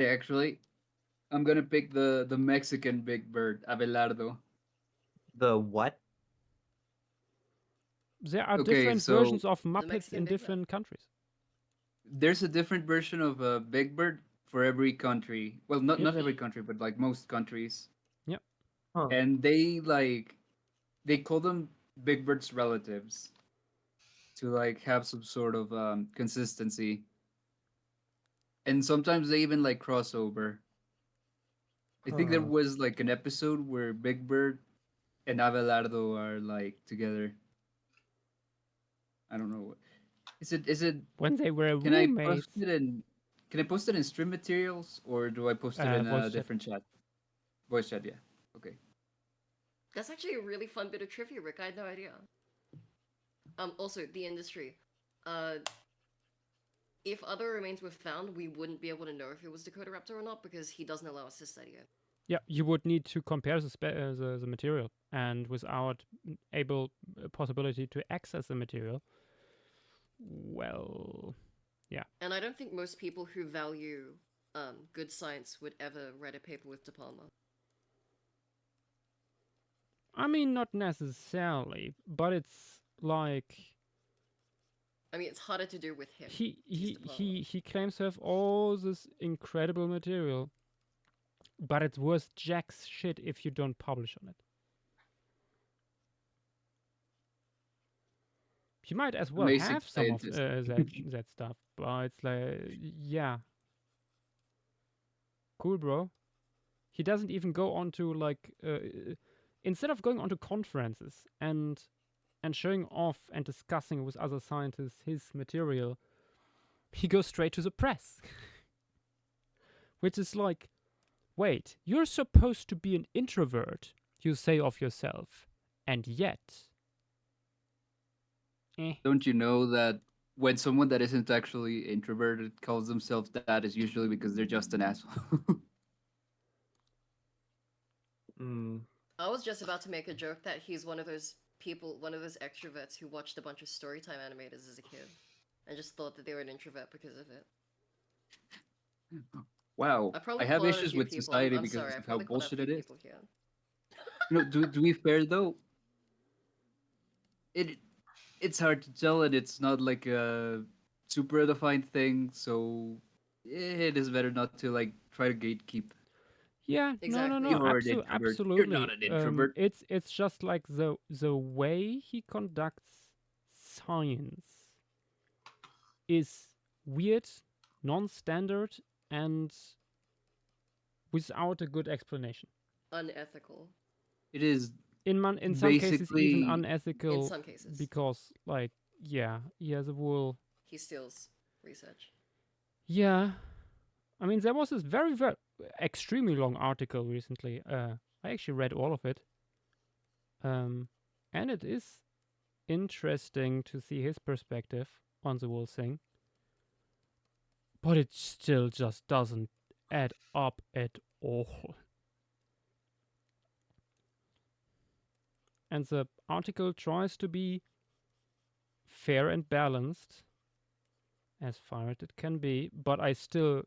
Actually, I'm gonna pick the Mexican Big Bird, Abelardo. The what? There are Okay, different so versions of The Muppets Mexican in Big Bird. different countries. there's a different version of Big Bird for every country. Well, Yep. not every country, but like most countries. Yep. Huh. And they call them Big Bird's relatives to like have some sort of consistency. And sometimes they even like crossover. I think there Huh. was like an episode where Big Bird and Abelardo are like together. I don't know. Is it When they were can I post roommates. it in can I post it in stream materials or do I post it in a Voice chat. different chat? Voice chat, yeah. Okay. That's actually a really fun bit of trivia, Rick. I had no idea. Also the industry. Uh, if other remains were found, we wouldn't be able to know if it was Dakota Raptor or not because he doesn't allow us to study it. Yeah, you would need to compare the material, and without able possibility to access the material, well, yeah. And I don't think most people who value good science would ever write a paper with De Palma. I mean, not necessarily, but it's like I mean, it's harder to do with him. he He's he De Palma. he he claims to have all this incredible material, but it's worth jack's shit if you don't publish on it. You might as well Amazing have some of scientist. that stuff, but it's like, yeah, cool, bro. He doesn't even go on to like instead of going on to conferences and showing off and discussing with other scientists his material, he goes straight to the press, which is like, wait, you're supposed to be an introvert, you say of yourself, and yet, eh. Don't you know that when someone that isn't actually introverted calls themselves that is usually because they're just an asshole. Mm. I was just about to make a joke that he's one of those people, one of those extroverts who watched a bunch of storytime animators as a kid and just thought that they were an introvert because of it. Wow. I I probably have called out a issues few with people. society I'm because sorry. I of how probably called out a bullshit it few is. people here. To be fair though, it it's hard to tell and it's not like a super defined thing, so it is better not to like try to gatekeep. Yeah, no, no, Exactly. no, You're an introvert. You're not absolutely. an introvert. It's just like the way he conducts science is weird, non-standard, and without a good explanation. Unethical It is In some cases, even basically in unethical, some cases. because like, yeah, he has a wool. He steals research. Yeah, I mean, there was this very extremely long article recently. I actually read all of it. And it is interesting to see his perspective on the whole thing, but it still just doesn't add up at all. And the article tries to be fair and balanced as far as it can be, but I still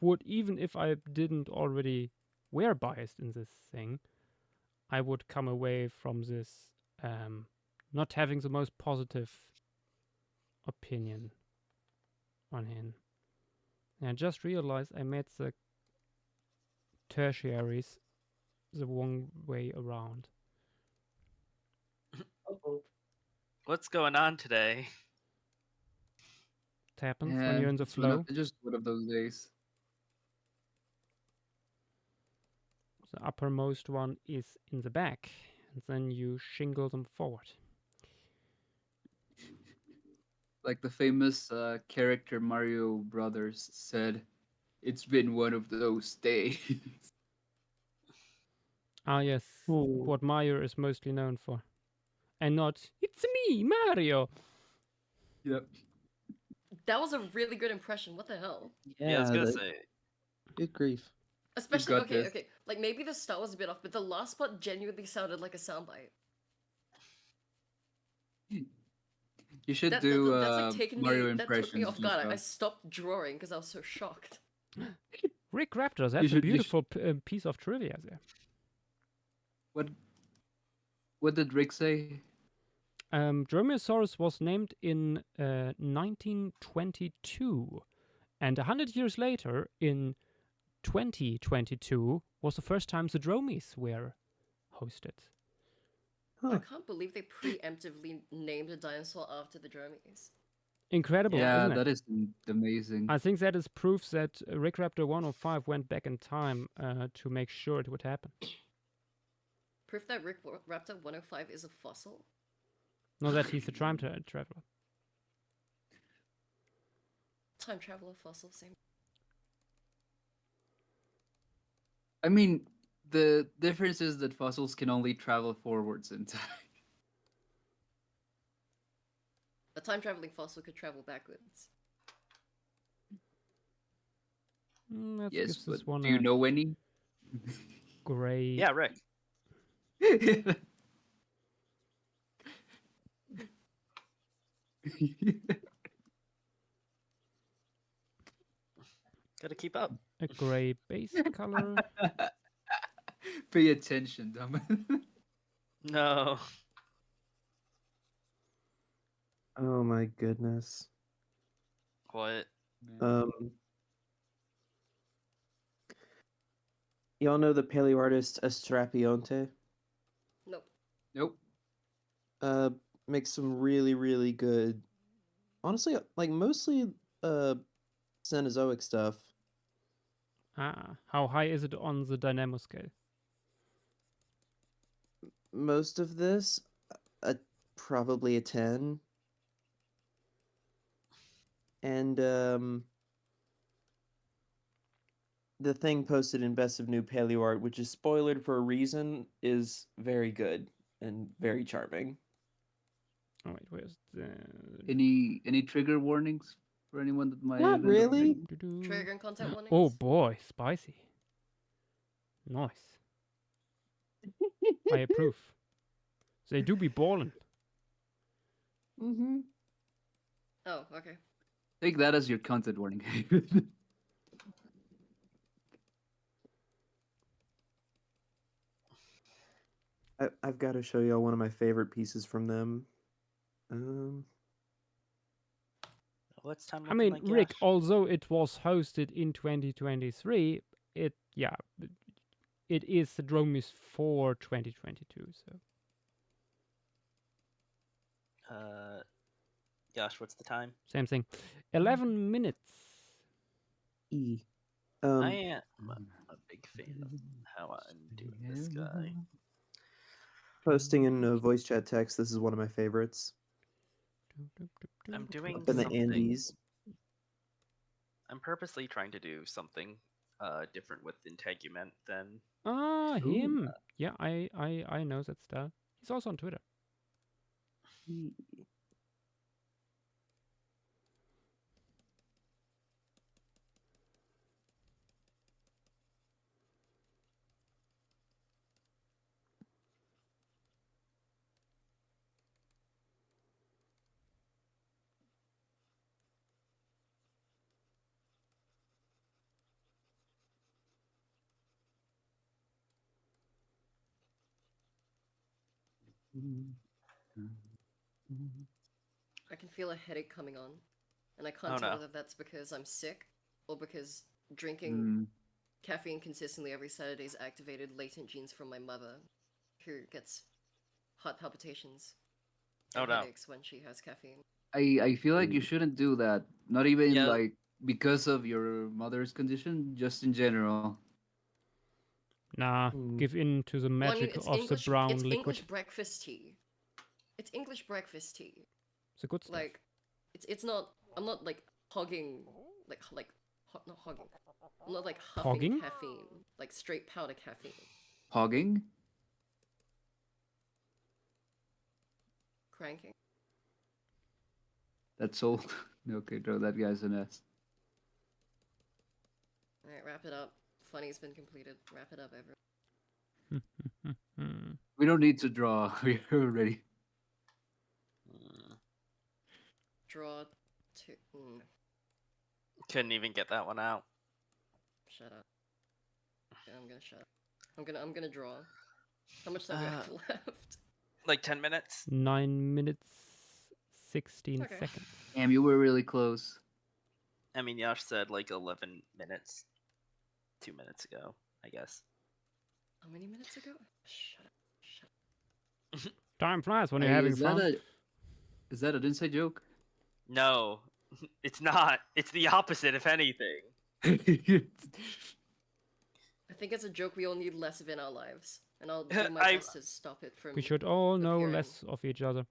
would, even if I didn't already were biased in this thing, I would come away from this not having the most positive opinion on him. And I just realized I made the tertiaries the wrong way around. Uh-oh. What's going on today? It happens when yeah, you're in the flow. it's just one of those days. The uppermost one is in the back, and then you shingle them forward. Like the famous character Mario Brothers said, "It's been one of those days." Ah, yes, Ooh. what Mario is mostly known for. And not, it's me, Mario! Yep. That was a really good impression. What the hell? Yeah, I was Yeah, gonna the say. good grief. You've Especially got okay, this. okay. Like maybe the start was a bit off, but the last part genuinely sounded like a soundbite. You should That, do that that's like taken me. Mario That took me impressions off and guard. I stuff. stopped drawing because I was so shocked. Rick Raptor, that's a should- you beautiful piece of trivia there. What did Rick say? Dromaeosaurus was named in 1922, and 100 years later, in 2022, was the first time the Dromies were hosted. I Huh. can't believe they preemptively named a dinosaur after the Dromies. Incredible, Yeah, isn't it? that is amazing. I think that is proof that Rick Raptor 105 went back in time to make sure it would happen. Proof that Raptor 105 is a fossil? No, that he's a time traveler. Time traveler fossil, same. I mean, the difference is that fossils can only travel forwards in time. A time traveling fossil could travel backwards. That Yes, gives but this one do you a know any? great. Yeah, Rick. Gotta keep up. A gray base color. Pay attention, dumb. No. Oh my goodness. What? Y'all know the paleo artist Astrapionte? Nope. Nope. Makes some really, really good, honestly, like mostly Cenozoic stuff. How high is it on the dynamo scale? Most of this, probably a 10. And the thing posted in Best of New Paleo Art, which is spoilered for a reason, is very good and very charming. Oh wait, where's the Any trigger warnings for anyone that might Not have really. Trigger and content warnings? Oh boy, spicy. Nice. I approve. They do be ballin'. Mm-hmm. Oh, okay. Take that as your content warning. I've got to show y'all one of my favorite pieces from them. What's time I looking mean, like, Rick, Yash? although it was hosted in 2023, it is the Dromies for 2022. So Yash, what's the time? same thing. 11 minutes. E. I am a big fan of how I'm doing this guy. Posting in a voice chat text. This is one of my favorites. I'm doing Up in the something. Andes. I'm purposely trying to do something different with Integument than Him. Yeah, I know that style. He's also on Twitter. I can feel a headache coming on. And I can't Oh, tell no. whether that's because I'm sick or because drinking Mm. caffeine consistently every Saturday's activated latent genes from my mother, who gets heart palpitations and Oh, no. headaches when she has caffeine. I feel like you shouldn't do that. Not even Yeah. like because of your mother's condition, just in general. Nah, give in to the Well, I mean, magic it's of English, the brown it's liquid. English breakfast tea. It's English breakfast tea. The good stuff. Like, it's not. I'm not like hogging, not hogging. I'm not like huffing Hogging? caffeine, like straight powder caffeine. Hogging? Cranking. That's old. Okay, bro, that guy's an ass. All right, wrap it up. Funny's been completed. Wrap it up, everyone. We don't need to draw. We're ready. Draw to. Couldn't even get that one out. Shut up. Okay, I'm gonna shut up. I'm gonna draw. How much time do I have left? Like 10 minutes. 9 minutes, 16 Okay. seconds. Damn, you were really close. I mean, Yash said like 11 minutes 2 minutes ago, I guess. How many minutes ago? Shut up. Shut up. Time flies when Hey, you're having fun. Is that an inside joke? No, it's not. It's the opposite, if anything. I think it's a joke we all need less of in our lives, and I'll do my I- best to stop it from. We should all know appearing. less of each other.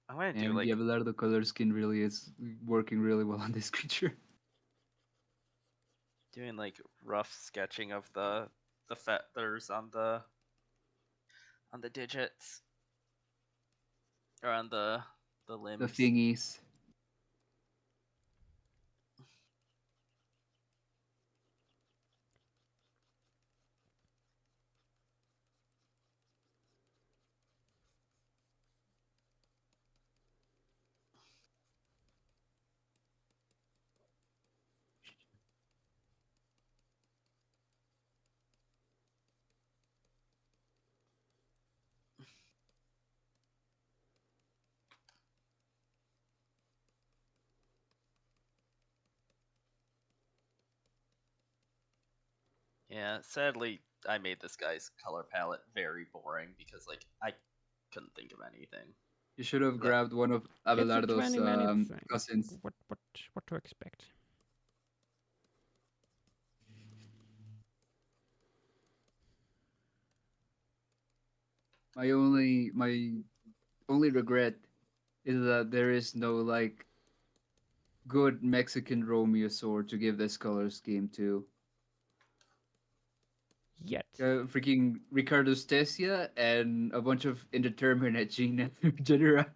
I want to do And like the Abelardo color skin really is working really well on this creature. doing like rough sketching of the feathers on the digits or on the The limbs. thingies. Yeah, sadly, I made this guy's color palette very boring because like I couldn't think of anything. You should have That- grabbed one of It's a Abelardo's 20-minute thing. cousins. What to expect? My only regret is that there is no like good Mexican Dromaeosaur to give this color scheme to. Yet. Freaking Ricardo Stesia and a bunch of indeterminate genera.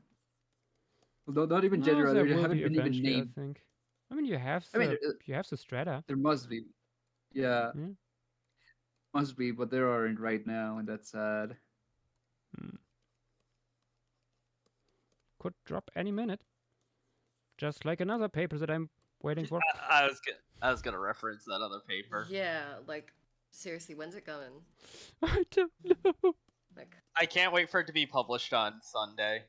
Well, not even No, genera. there They will haven't be been even eventually, I named. think. I mean, you have I mean, the strata. there must be. Yeah, Yeah. must be, but there aren't right now, and that's sad. Could drop any minute. Just like another paper that I'm waiting for. I was gonna reference that other paper. Yeah, like seriously, when's it coming? I don't know. Like, I can't wait for it to be published on Sunday.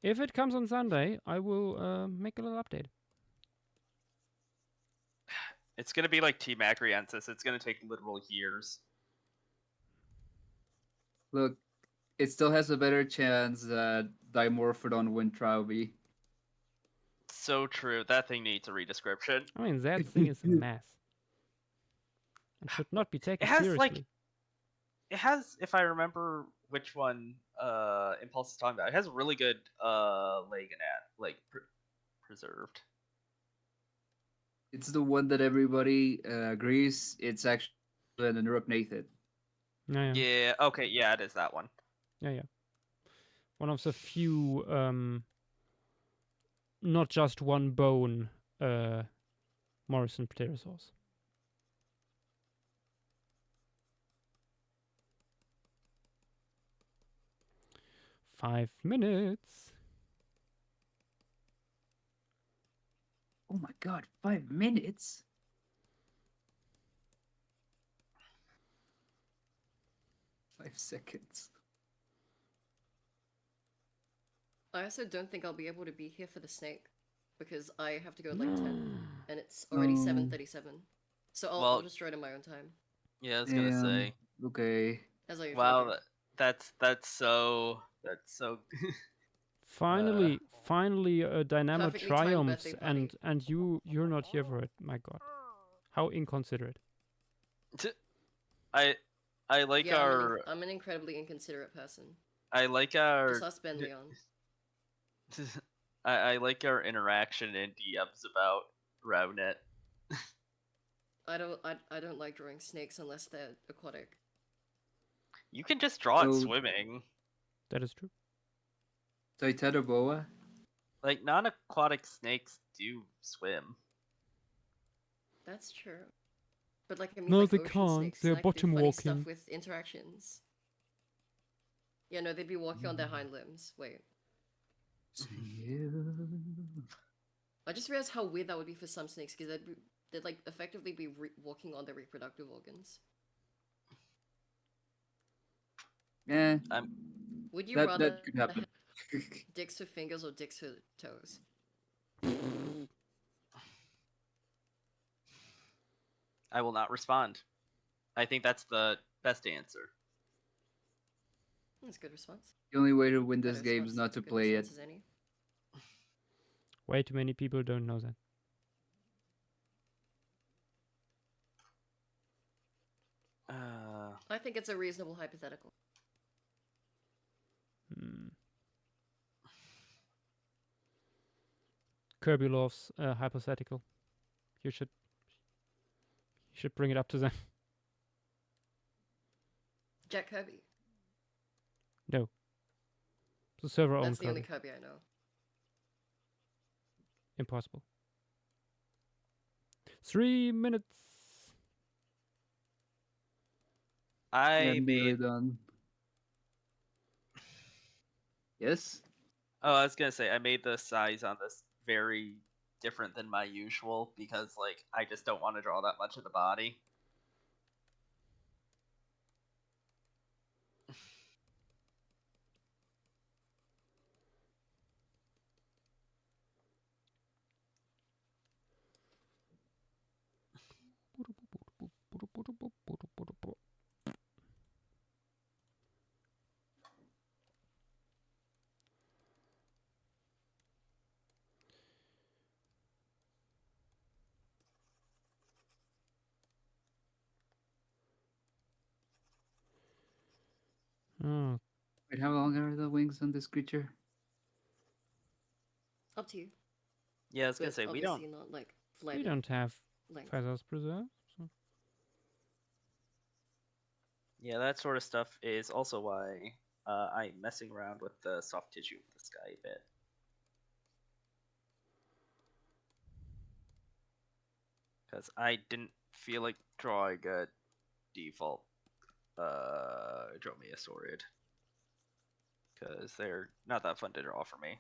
If it comes on Sunday, I will make a little update. It's gonna be like T. Macriensis. It's gonna take literal years. Look, it still has a better chance that Dimorphodon Wintrowby. So true. That thing needs a redescription. I mean, that thing is a mess. And should not be taken It has seriously. like it has, if I remember which one Impulse is talking about, it has really good Legonat, like preserved. It's the one that everybody agrees it's actually an Neuropnathid. Yeah. Yeah, okay, yeah, it is that one. Yeah. One of the few, not just one bone, Morrison pterosaurs. Five minutes. Oh my god, 5 minutes? Five seconds. I also don't think I'll be able to be here for the snake because I have to go at like 10, and it's already No. 7:37. So I'll Well- just draw it in my own time, Yeah, I was gonna Damn. say. Okay. as I usually Wow, do. that's so Finally, Dynamo Perfectly timed triumphs, birthday party. and you're not here for it. My God, how inconsiderate. I like Yeah, our I'm an incredibly inconsiderate person. I like Just our us, Ben Leon. I like our interaction in DMs about Rownet. I don't like drawing snakes unless they're aquatic. You can just draw it So- swimming. That is true. Titanoboa? Like non-aquatic snakes do swim. That's true. But like I mean, No, like they ocean can't. snakes, They're like, do bottom funny walking. stuff with interactions. Yeah, no, they'd be walking on their hind limbs. Wait, See you. I just realized how weird that would be for some snakes because they'd like effectively be walking on their reproductive organs. Yeah, Would you that rather could happen. have dicks with fingers or dicks with toes? I will not respond. I think that's the best answer. That's a good response. The only way to win Better this game is response- not to good play it. response as any. Way too many people don't know that. I think it's a reasonable hypothetical. Kirby loves hypothetical. You should bring it up to them. Jack Kirby. No. The server owned That's the only Kirby. Kirby I know. Impossible. 3 minutes. Yeah, I I'm nearly made. done. Yes? Oh, I was gonna say I made the size on this very different than my usual because like I just don't want to draw that much of the body. Oh, Wait, how long are the wings on this creature? Up to you. Yeah, I was gonna But say we don't. obviously not like we flight don't have length. feathers preserved. So. Yeah, that sort of stuff is also why I'm messing around with the soft tissue of this guy a bit. Because I didn't feel like drawing a default Dromaeosaurid. Because they're not that fun to draw for me.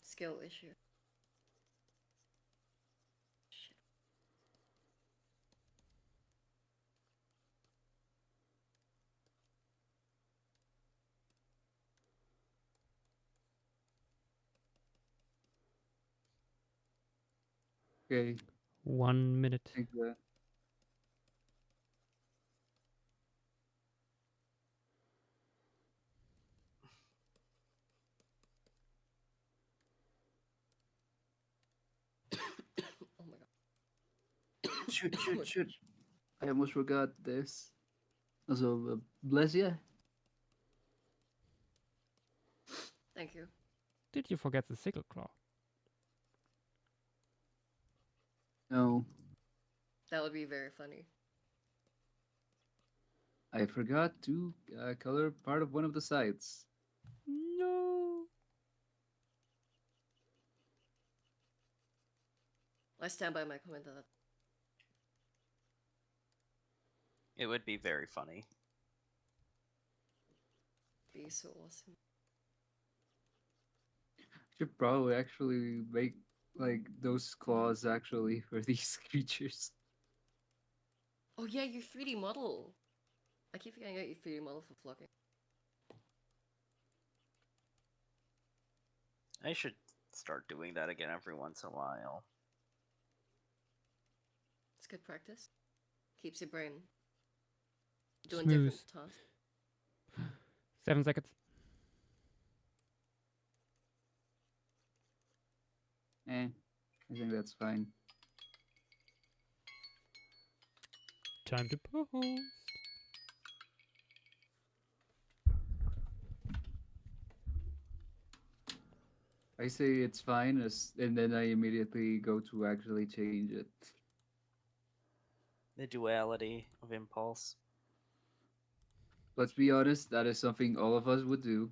Skill issue. Shit. Okay, 1 minute. I think the Oh my god. shoot, Oh my shoot. I almost forgot this. Also, bless ya. Thank you. Did you forget the sickle claw? No, That would be very funny. I forgot to color part of one of the sides. No. I stand by my comment that It would be very funny. would be so awesome. Should probably actually make like those claws actually for these creatures. Oh yeah, your 3D model. I keep forgetting about your 3D model for flocking. I should start doing that again every once in a while. It's good practice. Keeps your brain doing Smooth. different tasks. 7 seconds. I think that's fine. Time to post. I say it's fine, and then I immediately go to actually change it. The duality of impulse. Let's be honest, that is something all of us would do.